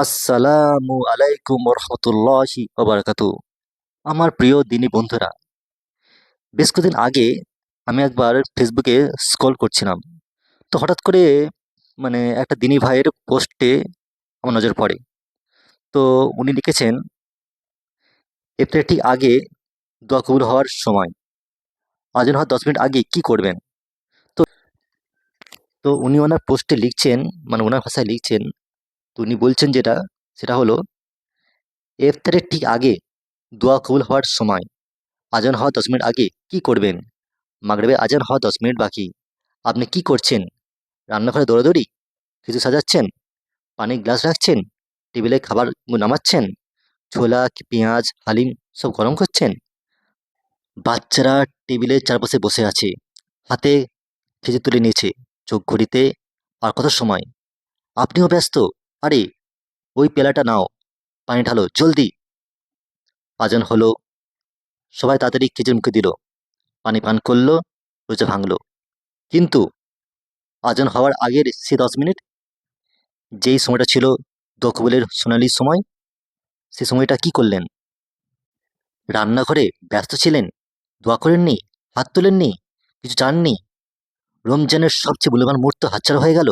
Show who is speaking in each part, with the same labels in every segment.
Speaker 1: আসসালামু আলাইকুম রহমতুল্লাহি ওবারাকাতু। আমার প্রিয় দিনী বন্ধুরা, বেশ কিছুদিন আগে আমি একবার ফেসবুকে স্ক্রল করছিলাম। তো হঠাৎ করে একটা দিনী ভাইয়ের পোস্টে আমার নজর পড়ে। তো উনি লিখেছেন, ইফতারের ঠিক আগে দোয়া কবুল হওয়ার সময়, আজান হওয়ার 10 মিনিট আগে কি করবেন? তো তো উনি ওনার পোস্টে লিখছেন, ওনার ভাষায় লিখছেন। তো উনি বলছেন সেটা হলো, ইফতারের ঠিক আগে দোয়া কবুল হওয়ার সময়, আজান হওয়ার 10 মিনিট আগে কি করবেন? মাগরিবের আজান হওয়া 10 মিনিট বাকি। আপনি কি করছেন? রান্নাঘরে দৌড়াদৌড়ি? কিছু সাজাচ্ছেন? পানির গ্লাস রাখছেন? টেবিলে খাবার নামাচ্ছেন? ছোলা, পেঁয়াজ, হালিম সব গরম করছেন? বাচ্চারা টেবিলের চারপাশে বসে আছে, হাতে খেজুর তুলে নিয়েছে, চোখ ঘড়িতে। আর কত সময়? আপনিও ব্যস্ত। আরে, ওই পেলাটা নাও, পানি ঢালো জলদি। আজান হলো, সবাই তাড়াতাড়ি খেজুর মুখে দিল, পানি পান করলো, রোজা ভাঙলো। কিন্তু আজান হওয়ার আগের সে 10 মিনিট, যেই সময়টা ছিল দোয়া কবুলের সোনালি সময়, সে সময়টা কি করলেন? রান্নাঘরে ব্যস্ত ছিলেন? দোয়া করেননি? হাত তোলেননি? কিছু চাননি? রমজানের সবচেয়ে মূল্যবান মুহূর্ত হাতছাড়া হয়ে গেল।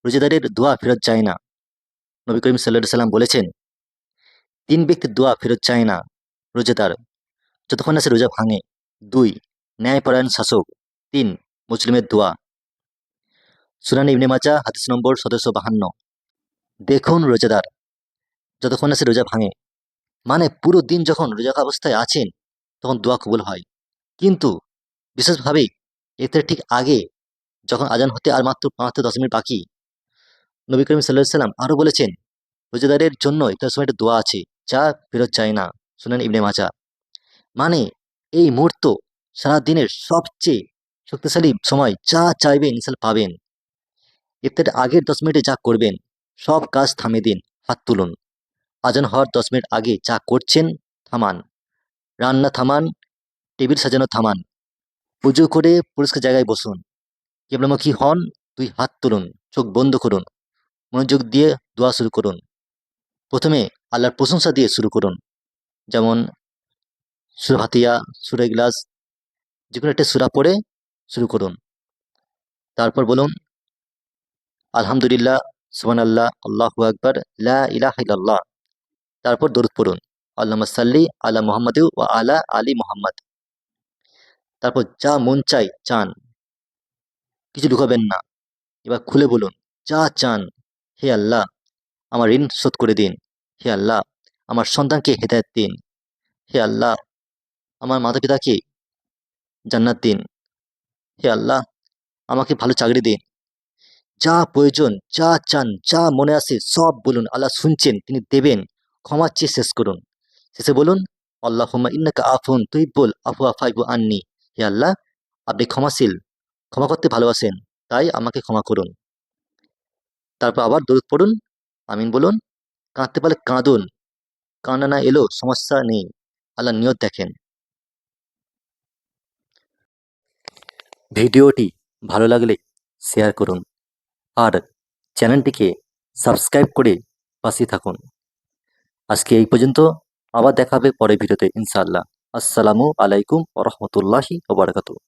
Speaker 1: রোজাদারের দোয়া ফেরত যায় না। নবী করিম সাল্লাল্লাহু সাল্লাম বলেছেন, 3 ব্যক্তির দোয়া ফেরত যায় না। রোজাদার, যতক্ষণ না সে রোজা ভাঙে। 2, ন্যায়পরায়ণ শাসক। 3, মুসলিমের দোয়া। সুনানে ইবনে মাজাহ হাদিস নম্বর 1752। দেখুন রোজাদার, যতক্ষণ না সে রোজা ভাঙে, পুরো দিন যখন রোজা অবস্থায় আছেন, তখন দোয়া কবুল হয়। কিন্তু বিশেষভাবে এতে ঠিক আগে, যখন আজান হতে আর মাত্র মাত্র 10 মিনিট বাকি, নবী করিম সাল্লাল্লাহু সাল্লাম আরো বলেছেন, রোজাদারের জন্য একটা সময় একটা দোয়া আছে, যা ফেরত যায় না। শুনেন ইবনে মাজাহ। মানে এই মুহূর্ত সারা দিনের সবচেয়ে শক্তিশালী সময়, যা চাইবেন ইনশাল্লাহ পাবেন। ইফতারের আগের 10 মিনিটে যা করবেন, সব কাজ থামিয়ে দিন, হাত তুলুন। আজান হওয়ার 10 মিনিট আগে যা করছেন থামান। রান্না থামান, টেবিল সাজানো থামান। পুজো করে পরিষ্কার জায়গায় বসুন। কিবলামুখী হন, 2 হাত তুলুন, চোখ বন্ধ করুন, মনোযোগ দিয়ে দোয়া শুরু করুন। প্রথমে আল্লাহর প্রশংসা দিয়ে শুরু করুন, যেমন সূরা ফাতিহা, সূরা ইখলাস, যেকোনো একটা সূরা পড়ে শুরু করুন। তারপর বলুন আলহামদুলিল্লাহ, সুবহানাল্লাহ, আল্লাহু আকবার, লা ইলাহা ইল্লাল্লাহ। তারপর দরুদ পড়ুন, আল্লাহুম্মা সাল্লি আলা মুহাম্মাদি ওয়া আলা আলি মুহাম্মাদ। তারপর যা মন চাই চান, কিছু ঢুকাবেন না। এবার খুলে বলুন যা চান। হে আল্লাহ, আমার ঋণ শোধ করে দিন। হে আল্লাহ, আমার সন্তানকে হেদায়েত দিন। হে আল্লাহ, আমার মাতা পিতাকে জান্নাত দিন। হে আল্লাহ, আমাকে ভালো চাকরি দিন। যা প্রয়োজন, যা চান, যা মনে আসে সব বলুন। আল্লাহ শুনছেন, তিনি দেবেন। ক্ষমা চেয়ে শেষ করুন। শেষে বলুন আল্লাহুম্মা ইন্নাকা আফুন তুহিব্বুল আফওয়া ফাইবু আন্নি। হে আল্লাহ, আপনি ক্ষমাশীল, ক্ষমা করতে ভালোবাসেন, তাই আমাকে ক্ষমা করুন। তারপর আবার দরুদ পড়ুন, আমিন বলুন। কাঁদতে পারলে কাঁদুন, কান্না না এলেও সমস্যা নেই, আল্লাহ নিয়ত দেখেন। ভিডিওটি ভালো লাগলে শেয়ার করুন, আর চ্যানেলটিকে সাবস্ক্রাইব করে পাশে থাকুন। আজকে এই পর্যন্ত, আবার দেখা হবে পরের ভিডিওতে ইনশাআল্লাহ। আসসালামু আলাইকুম ওয়া রাহমাতুল্লাহি ওয়া বারাকাতুহু।